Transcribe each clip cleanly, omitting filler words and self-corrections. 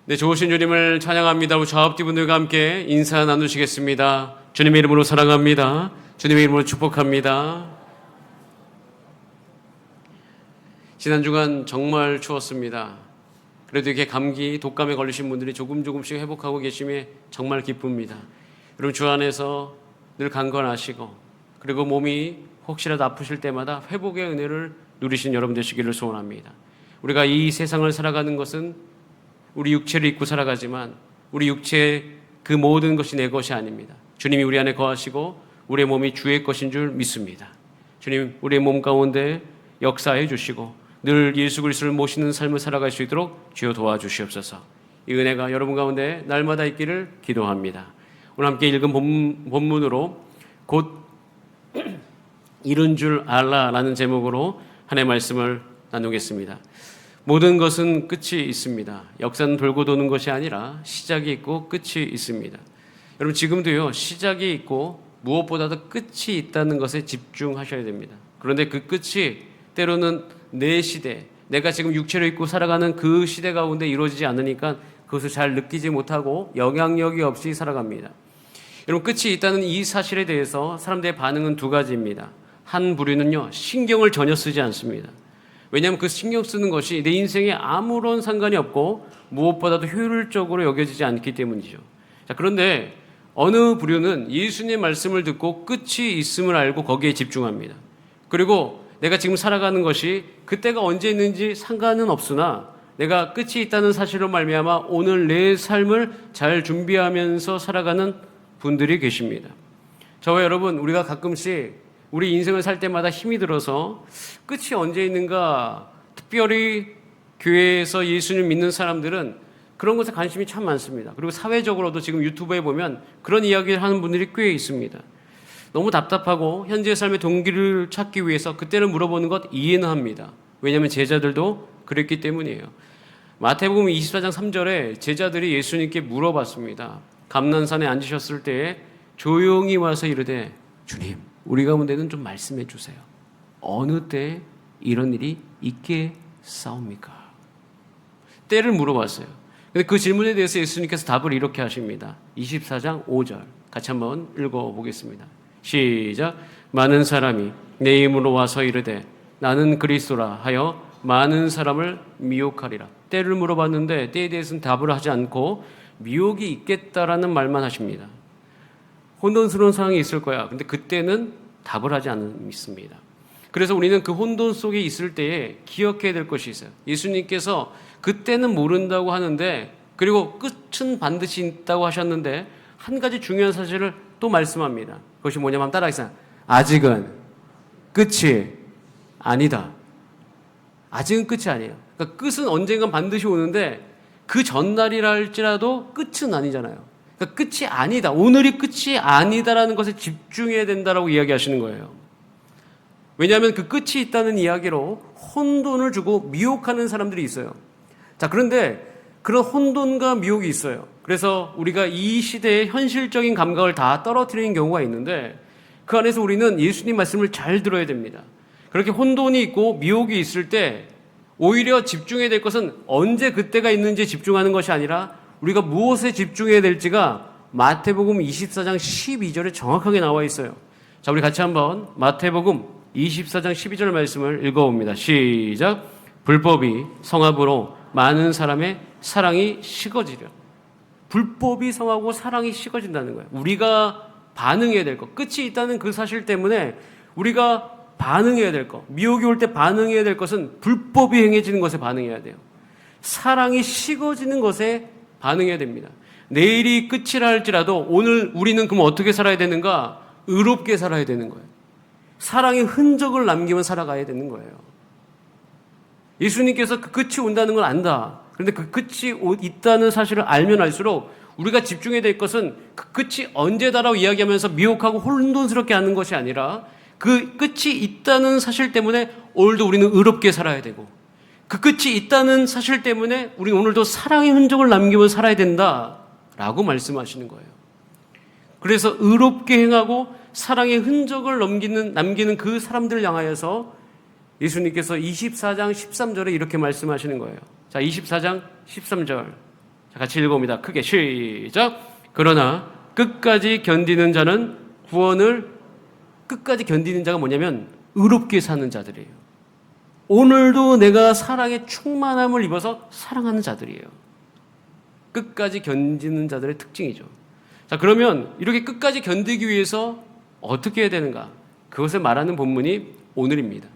네, 좋으신 주님을 찬양합니다. 우리 좌업디분들과 함께 인사 나누시겠습니다. 주님의 이름으로 사랑합니다. 주님의 이름으로 축복합니다. 지난 주간 정말 추웠습니다. 그래도 이렇게 감기, 독감에 걸리신 분들이 조금씩 회복하고 계심에 정말 기쁩니다. 여러분 주 안에서 늘 강건하시고 그리고 몸이 혹시라도 아프실 때마다 회복의 은혜를 누리신 여러분 되시기를 소원합니다. 우리가 이 세상을 살아가는 것은 우리 육체를 입고 살아가지만 우리 육체의 그 모든 것이 내 것이 아닙니다. 주님이 우리 안에 거하시고 우리의 몸이 주의 것인 줄 믿습니다. 주님 우리의 몸 가운데 역사해 주시고 늘 예수 그리스도를 모시는 삶을 살아갈 수 있도록 주여 도와주시옵소서. 이 은혜가 여러분 가운데 날마다 있기를 기도합니다. 오늘 함께 읽은 본문으로 곧 이룬 줄 알라라는 제목으로 하나님의 말씀을 나누겠습니다. 모든 것은 끝이 있습니다. 역사는 돌고 도는 것이 아니라 시작이 있고 끝이 있습니다. 여러분 지금도요 시작이 있고 무엇보다도 끝이 있다는 것에 집중하셔야 됩니다. 그런데 그 끝이 때로는 내 시대, 내가 지금 육체를 입고 살아가는 그 시대 가운데 이루어지지 않으니까 그것을 잘 느끼지 못하고 영향력이 없이 살아갑니다. 여러분 끝이 있다는 이 사실에 대해서 사람들의 반응은 두 가지입니다. 한 부류는요 신경을 전혀 쓰지 않습니다. 왜냐하면 그 신경 쓰는 것이 내 인생에 아무런 상관이 없고 무엇보다도 효율적으로 여겨지지 않기 때문이죠. 자, 그런데 어느 부류는 예수님의 말씀을 듣고 끝이 있음을 알고 거기에 집중합니다. 그리고 내가 지금 살아가는 것이 그때가 언제 있는지 상관은 없으나 내가 끝이 있다는 사실로 말미암아 오늘 내 삶을 잘 준비하면서 살아가는 분들이 계십니다. 저와 여러분 우리가 가끔씩 우리 인생을 살 때마다 힘이 들어서 끝이 언제 있는가, 특별히 교회에서 예수님 믿는 사람들은 그런 것에 관심이 참 많습니다. 그리고 사회적으로도 지금 유튜브에 보면 그런 이야기를 하는 분들이 꽤 있습니다. 너무 답답하고 현재의 삶의 동기를 찾기 위해서 그때는 물어보는 것 이해는 합니다. 왜냐하면 제자들도 그랬기 때문이에요. 마태복음 24장 3절에 제자들이 예수님께 물어봤습니다. 감난산에 앉으셨을 때에 조용히 와서 이르되 주님 우리 가운데는 좀 말씀해 주세요. 어느 때 이런 일이 있게 싸웁니까? 때를 물어봤어요. 근데 그 질문에 대해서 예수님께서 답을 이렇게 하십니다. 24장 5절 같이 한번 읽어보겠습니다. 시작. 많은 사람이 내 이름으로 와서 이르되 나는 그리스도라 하여 많은 사람을 미혹하리라. 때를 물어봤는데 때에 대해서는 답을 하지 않고 미혹이 있겠다라는 말만 하십니다. 혼돈스러운 상황이 있을 거야. 근데 그때는 답을 하지 않습니다. 그래서 우리는 그 혼돈 속에 있을 때에 기억해야 될 것이 있어요. 예수님께서 그때는 모른다고 하는데 그리고 끝은 반드시 있다고 하셨는데 한 가지 중요한 사실을 또 말씀합니다. 그것이 뭐냐면 따라하겠습니다. 아직은 끝이 아니다. 아직은 끝이 아니에요. 그러니까 끝은 언젠간 반드시 오는데 그 전날이라 할지라도 끝은 아니잖아요. 그러니까 끝이 아니다. 오늘이 끝이 아니다라는 것에 집중해야 된다라고 이야기하시는 거예요. 왜냐하면 그 끝이 있다는 이야기로 혼돈을 주고 미혹하는 사람들이 있어요. 자, 그런데 그런 혼돈과 미혹이 있어요. 그래서 우리가 이 시대의 현실적인 감각을 다 떨어뜨리는 경우가 있는데 그 안에서 우리는 예수님 말씀을 잘 들어야 됩니다. 그렇게 혼돈이 있고 미혹이 있을 때 오히려 집중해야 될 것은 언제 그때가 있는지 집중하는 것이 아니라 우리가 무엇에 집중해야 될지가 마태복음 24장 12절에 정확하게 나와 있어요. 자, 우리 같이 한번 마태복음 24장 12절 말씀을 읽어봅니다. 시작. 불법이 성함으로 많은 사람의 사랑이 식어지려. 불법이 성하고 사랑이 식어진다는 거예요. 우리가 반응해야 될 것, 끝이 있다는 그 사실 때문에 우리가 반응해야 될 것, 미혹이 올 때 반응해야 될 것은 불법이 행해지는 것에 반응해야 돼요. 사랑이 식어지는 것에 반응해야 됩니다. 내일이 끝이라 할지라도 오늘 우리는 그럼 어떻게 살아야 되는가? 의롭게 살아야 되는 거예요. 사랑의 흔적을 남기면 살아가야 되는 거예요. 예수님께서 그 끝이 온다는 걸 안다. 그런데 그 끝이 있다는 사실을 알면 알수록 우리가 집중해야 될 것은 그 끝이 언제다라고 이야기하면서 미혹하고 혼돈스럽게 하는 것이 아니라 그 끝이 있다는 사실 때문에 오늘도 우리는 의롭게 살아야 되고 그 끝이 있다는 사실 때문에 우리는 오늘도 사랑의 흔적을 남기면서 살아야 된다라고 말씀하시는 거예요. 그래서 의롭게 행하고 사랑의 흔적을 남기는 그 사람들을 향하여서 예수님께서 24장 13절에 이렇게 말씀하시는 거예요. 자, 24장 13절 자, 같이 읽어봅니다. 크게 시작. 그러나 끝까지 견디는 자는 구원을, 끝까지 견디는 자가 뭐냐면 의롭게 사는 자들이에요. 오늘도 내가 사랑의 충만함을 입어서 사랑하는 자들이에요. 끝까지 견디는 자들의 특징이죠. 자, 그러면 이렇게 끝까지 견디기 위해서 어떻게 해야 되는가? 그것을 말하는 본문이 오늘입니다.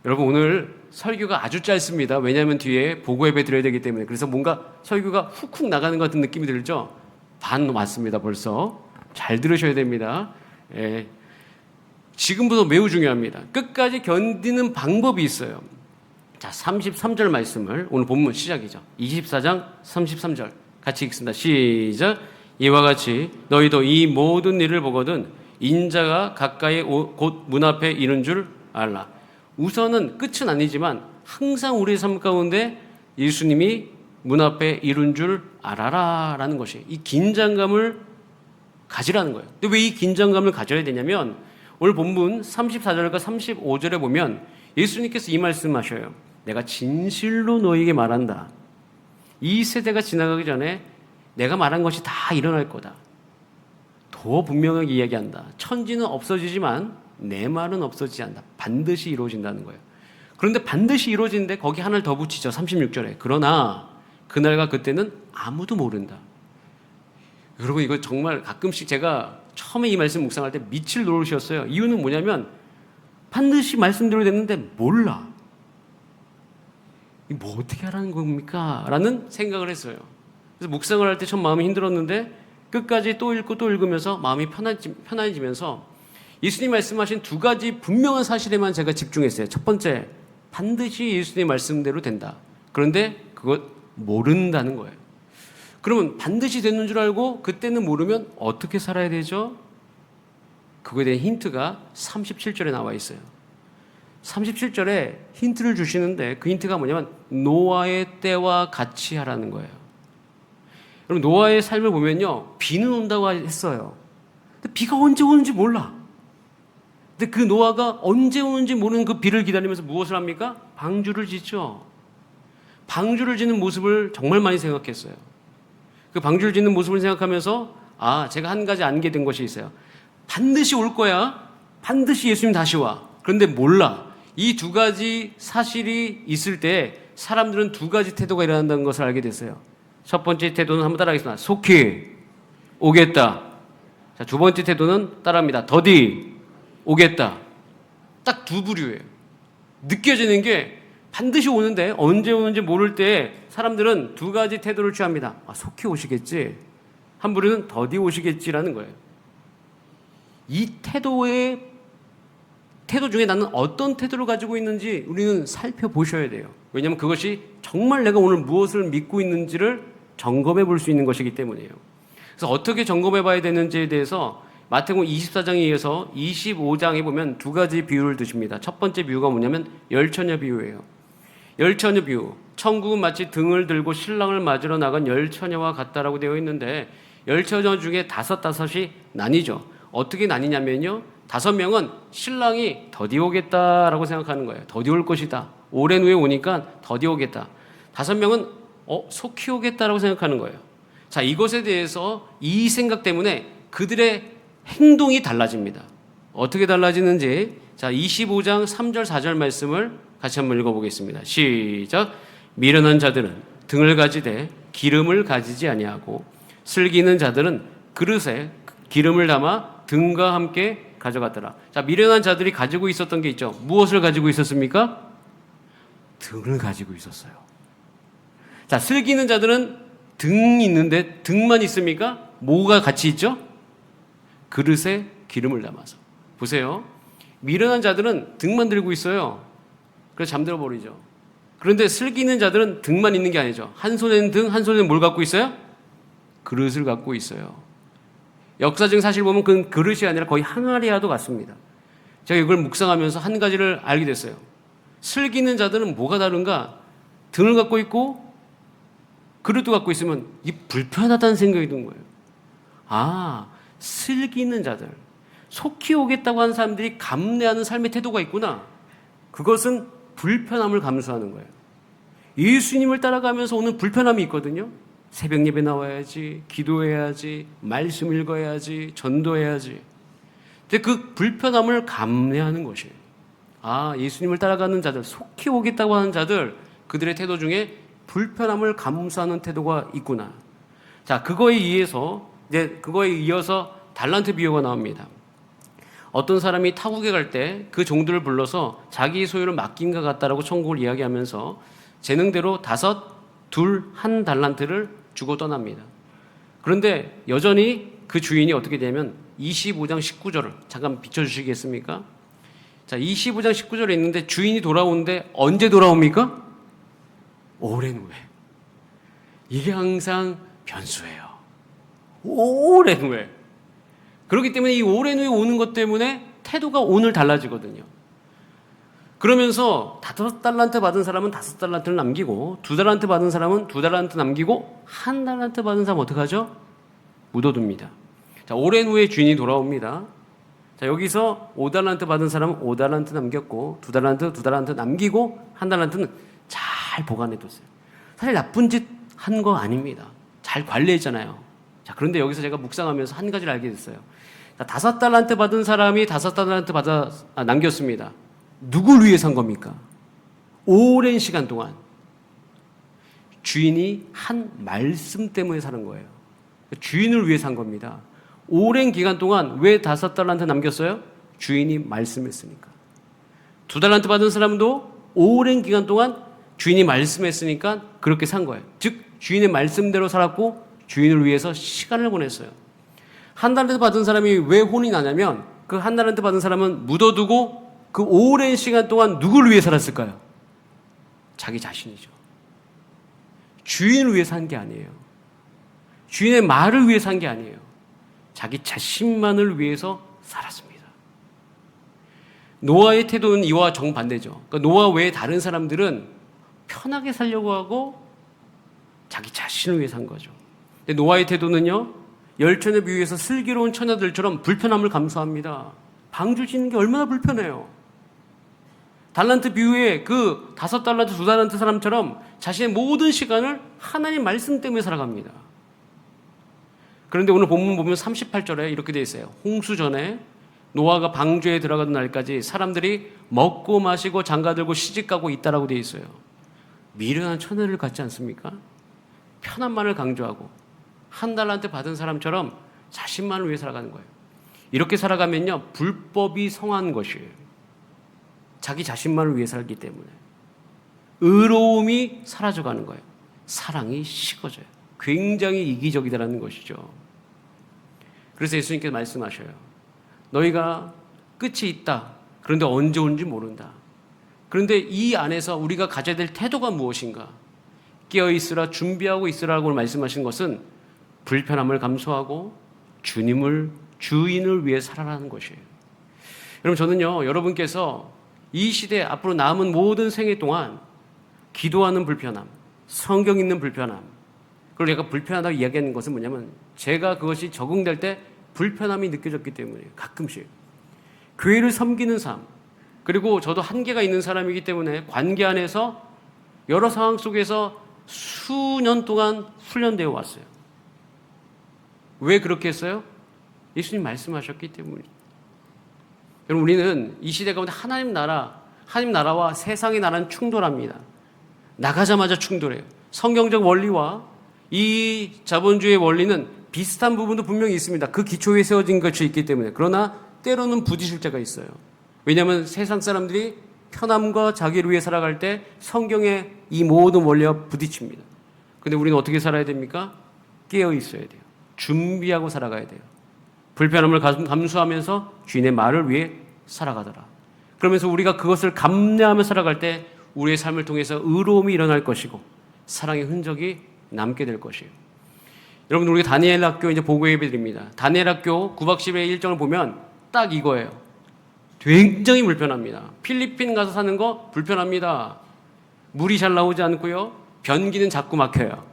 여러분, 오늘 설교가 아주 짧습니다. 왜냐하면 뒤에 보고 예배 드려야 되기 때문에. 그래서 뭔가 설교가 훅훅 나가는 것 같은 느낌이 들죠? 반 왔습니다, 벌써. 잘 들으셔야 됩니다. 예. 지금부터 매우 중요합니다. 끝까지 견디는 방법이 있어요. 자, 33절 말씀을, 오늘 본문 시작이죠. 24장 33절 같이 읽습니다. 시작. 이와 같이 너희도 이 모든 일을 보거든 인자가 가까이 곧 문 앞에 이른 줄 알라. 우선은 끝은 아니지만 항상 우리의 삶 가운데 예수님이 문 앞에 이른 줄 알아라 라는 것이, 이 긴장감을 가지라는 거예요. 근데 왜 이 긴장감을 가져야 되냐면 오늘 본문 34절과 35절에 보면 예수님께서 이 말씀하셔요. 내가 진실로 너희에게 말한다. 이 세대가 지나가기 전에 내가 말한 것이 다 일어날 거다. 더 분명하게 이야기한다. 천지는 없어지지만 내 말은 없어지지 않는다. 반드시 이루어진다는 거예요. 그런데 반드시 이루어지는데 거기 하나를 더 붙이죠. 36절에. 그러나 그날과 그때는 아무도 모른다. 여러분, 이거 정말 가끔씩 제가 처음에 이 말씀 묵상할 때 미칠 노릇이었어요. 이유는 뭐냐면 반드시 말씀드려야 되는데 몰라. 뭐 어떻게 하라는 겁니까? 라는 생각을 했어요. 그래서 묵상을 할 때 참 마음이 힘들었는데 끝까지 또 읽고 또 읽으면서 마음이 편안해지면서 예수님 말씀하신 두 가지 분명한 사실에만 제가 집중했어요. 첫 번째, 반드시 예수님 말씀대로 된다. 그런데 그것 모른다는 거예요. 그러면 반드시 되는 줄 알고 그때는 모르면 어떻게 살아야 되죠? 그거에 대한 힌트가 37절에 나와 있어요. 37절에 힌트를 주시는데 그 힌트가 뭐냐면 노아의 때와 같이 하라는 거예요. 여러분, 노아의 삶을 보면요, 비는 온다고 했어요. 근데 비가 언제 오는지 몰라. 근데 그 노아가 언제 오는지 모르는 그 비를 기다리면서 무엇을 합니까? 방주를 짓죠. 방주를 짓는 모습을 정말 많이 생각했어요. 그 방주를 짓는 모습을 생각하면서 제가 한 가지 알게 된 것이 있어요. 반드시 올 거야. 반드시 예수님 다시 와. 그런데 몰라. 이 두 가지 사실이 있을 때 사람들은 두 가지 태도가 일어난다는 것을 알게 됐어요. 첫 번째 태도는 한번 따라하겠습니다. 속히 오겠다. 자, 두 번째 태도는 따라합니다. 더디 오겠다. 딱 두 부류예요. 느껴지는 게 반드시 오는데 언제 오는지 모를 때 사람들은 두 가지 태도를 취합니다. 속히 오시겠지. 한 부류는 더디 오시겠지라는 거예요. 이 태도 중에 나는 어떤 태도를 가지고 있는지 우리는 살펴보셔야 돼요. 왜냐하면 그것이 정말 내가 오늘 무엇을 믿고 있는지를 점검해 볼 수 있는 것이기 때문이에요. 그래서 어떻게 점검해 봐야 되는지에 대해서 마태복음 24장에 이어서 25장에 보면 두 가지 비유를 드십니다. 첫 번째 비유가 뭐냐면 열처녀 비유예요. 열처녀 비유. 천국은 마치 등을 들고 신랑을 맞으러 나간 열처녀와 같다라고 되어 있는데 열처녀 중에 다섯이 나뉘죠. 어떻게 나뉘냐면요, 5명은 신랑이 더디 오겠다라고 생각하는 거예요. 더디 올 것이다. 오랜 후에 오니까 더디 오겠다. 5명은 속히 오겠다라고 생각하는 거예요. 자, 이것에 대해서 이 생각 때문에 그들의 행동이 달라집니다. 어떻게 달라지는지, 자, 25장 3절 4절 말씀을 같이 한번 읽어보겠습니다. 시작. 미련한 자들은 등을 가지되 기름을 가지지 아니하고 슬기는 자들은 그릇에 기름을 담아 등과 함께 가져갔더라. 자, 미련한 자들이 가지고 있었던 게 있죠. 무엇을 가지고 있었습니까? 등을 가지고 있었어요. 자, 슬기는 자들은 등이 있는데 등만 있습니까? 뭐가 같이 있죠? 그릇에 기름을 담아서. 보세요. 미련한 자들은 등만 들고 있어요. 그래서 잠들어 버리죠. 그런데 슬기는 자들은 등만 있는 게 아니죠. 한 손에는 등, 한 손에는 뭘 갖고 있어요? 그릇을 갖고 있어요. 역사적인 사실 보면 그건 그릇이 아니라 거의 항아리와도 같습니다. 제가 이걸 묵상하면서 한 가지를 알게 됐어요. 슬기는 자들은 뭐가 다른가? 등을 갖고 있고 그릇도 갖고 있으면 이게 불편하다는 생각이 든 거예요. 슬기는 자들, 속히 오겠다고 하는 사람들이 감내하는 삶의 태도가 있구나. 그것은 불편함을 감수하는 거예요. 예수님을 따라가면서 오는 불편함이 있거든요. 새벽 예배 나와야지, 기도해야지, 말씀 읽어야지, 전도해야지. 근데 그 불편함을 감내하는 것이에요. 아, 예수님을 따라가는 자들, 속히 오겠다고 하는 자들, 그들의 태도 중에 불편함을 감수하는 태도가 있구나. 자, 그거에 이어서 달란트 비유가 나옵니다. 어떤 사람이 타국에 갈 때 그 종들을 불러서 자기 소유를 맡긴 것 같다라고 천국을 이야기하면서 재능대로 5, 2, 1 달란트를 주고 떠납니다. 그런데 여전히 그 주인이 어떻게 되냐면 25장 19절을 잠깐 비춰주시겠습니까? 자, 25장 19절에 있는데 주인이 돌아오는데 언제 돌아옵니까? 오랜 후에. 이게 항상 변수예요. 오랜 후에. 그렇기 때문에 이 오랜 후에 오는 것 때문에 태도가 오늘 달라지거든요. 그러면서 5달란트 받은 사람은 5달란트를 남기고 2달란트 받은 사람은 2달란트 남기고 1달란트 받은 사람은 어떡하죠? 묻어둡니다. 자, 오랜 후에 주인이 돌아옵니다. 자, 여기서 5달란트 받은 사람은 5달란트 남겼고 2달란트 남기고 1달란트는 잘 보관해뒀어요. 사실 나쁜 짓 한 거 아닙니다. 잘 관리했잖아요. 자, 그런데 여기서 제가 묵상하면서 한 가지를 알게 됐어요. 자, 5달란트 받은 사람이 5달란트 남겼습니다. 누굴 위해서 한 겁니까? 오랜 시간 동안 주인이 한 말씀 때문에 사는 거예요. 주인을 위해서 한 겁니다. 오랜 기간 동안 왜 5달란트 남겼어요? 주인이 말씀했으니까. 2달란트 받은 사람도 오랜 기간 동안 주인이 말씀했으니까 그렇게 산 거예요. 즉 주인의 말씀대로 살았고 주인을 위해서 시간을 보냈어요. 1달란트 받은 사람이 왜 혼이 나냐면 그 1달란트 받은 사람은 묻어두고 그 오랜 시간 동안 누굴 위해 살았을까요? 자기 자신이죠. 주인을 위해서 한 게 아니에요. 주인의 말을 위해서 한 게 아니에요. 자기 자신만을 위해서 살았습니다. 노아의 태도는 이와 정반대죠. 그러니까 노아 외에 다른 사람들은 편하게 살려고 하고 자기 자신을 위해서 한 거죠. 근데 노아의 태도는요, 열처녀 비유에서 슬기로운 처녀들처럼 불편함을 감수합니다. 방주 짓는 게 얼마나 불편해요. 달란트 비유의 그 5달란트, 2달란트 사람처럼 자신의 모든 시간을 하나님 말씀 때문에 살아갑니다. 그런데 오늘 본문 보면 38절에 이렇게 되어 있어요. 홍수 전에 노아가 방주에 들어가던 날까지 사람들이 먹고 마시고 장가들고 시집가고 있다라고 되어 있어요. 미련한 처녀를 갖지 않습니까? 편함만을 강조하고 1달란트 받은 사람처럼 자신만을 위해 살아가는 거예요. 이렇게 살아가면요, 불법이 성한 것이에요. 자기 자신만을 위해 살기 때문에 의로움이 사라져가는 거예요. 사랑이 식어져요. 굉장히 이기적이다라는 것이죠. 그래서 예수님께서 말씀하셔요. 너희가 끝이 있다. 그런데 언제 오는지 모른다. 그런데 이 안에서 우리가 가져야 될 태도가 무엇인가? 깨어있으라, 준비하고 있으라고 말씀하신 것은 불편함을 감수하고 주인을 위해 살아라는 것이에요. 여러분, 저는요, 여러분께서 이 시대 앞으로 남은 모든 생애 동안 기도하는 불편함, 성경 읽는 불편함, 그리고 내가 불편하다고 이야기하는 것은 뭐냐면 제가 그것이 적응될 때 불편함이 느껴졌기 때문이에요. 가끔씩. 교회를 섬기는 삶, 그리고 저도 한계가 있는 사람이기 때문에 관계 안에서 여러 상황 속에서 수년 동안 훈련되어 왔어요. 왜 그렇게 했어요? 예수님 말씀하셨기 때문이에요. 여러분, 우리는 이 시대 가운데 하나님 나라와 세상의 나라는 충돌합니다. 나가자마자 충돌해요. 성경적 원리와 이 자본주의 원리는 비슷한 부분도 분명히 있습니다. 그 기초에 세워진 것이 있기 때문에. 그러나 때로는 부딪힐 때가 있어요. 왜냐하면 세상 사람들이 편함과 자기를 위해 살아갈 때 성경의 이 모든 원리와 부딪힙니다. 근데 우리는 어떻게 살아야 됩니까? 깨어 있어야 돼요. 준비하고 살아가야 돼요. 불편함을 감수하면서 주인의 말을 위해 살아가더라. 그러면서 우리가 그것을 감내하며 살아갈 때 우리의 삶을 통해서 의로움이 일어날 것이고 사랑의 흔적이 남게 될 것이에요. 여러분, 우리 다니엘 학교 이제 보고 예배 드립니다. 다니엘 학교 9박 10일의 일정을 보면 딱 이거예요. 굉장히 불편합니다. 필리핀 가서 사는 거 불편합니다. 물이 잘 나오지 않고요. 변기는 자꾸 막혀요.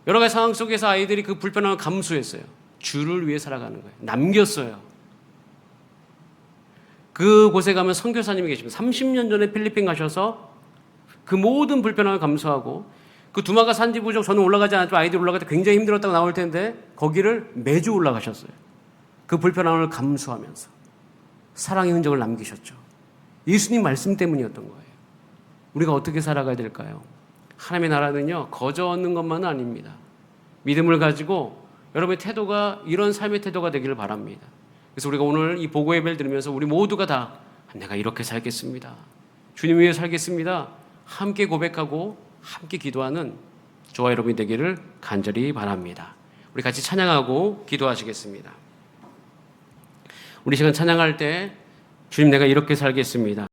여러 가지 상황 속에서 아이들이 그 불편함을 감수했어요. 주를 위해 살아가는 거예요. 남겼어요. 그곳에 가면 선교사님이 계십니다. 30년 전에 필리핀 가셔서 그 모든 불편함을 감수하고 그 두마가 산지부족 저는 올라가지 않았지만 아이들이 올라갈 때 굉장히 힘들었다고 나올 텐데 거기를 매주 올라가셨어요. 그 불편함을 감수하면서 사랑의 흔적을 남기셨죠. 예수님 말씀 때문이었던 거예요. 우리가 어떻게 살아가야 될까요? 하나님의 나라는요, 거저 얻는 것만은 아닙니다. 믿음을 가지고 여러분의 태도가 이런 삶의 태도가 되기를 바랍니다. 그래서 우리가 오늘 이 보고 예배를 들으면서 우리 모두가 다 내가 이렇게 살겠습니다. 주님 위해 살겠습니다. 함께 고백하고 함께 기도하는 저와 여러분이 되기를 간절히 바랍니다. 우리 같이 찬양하고 기도하시겠습니다. 우리 시간 찬양할 때 주님 내가 이렇게 살겠습니다.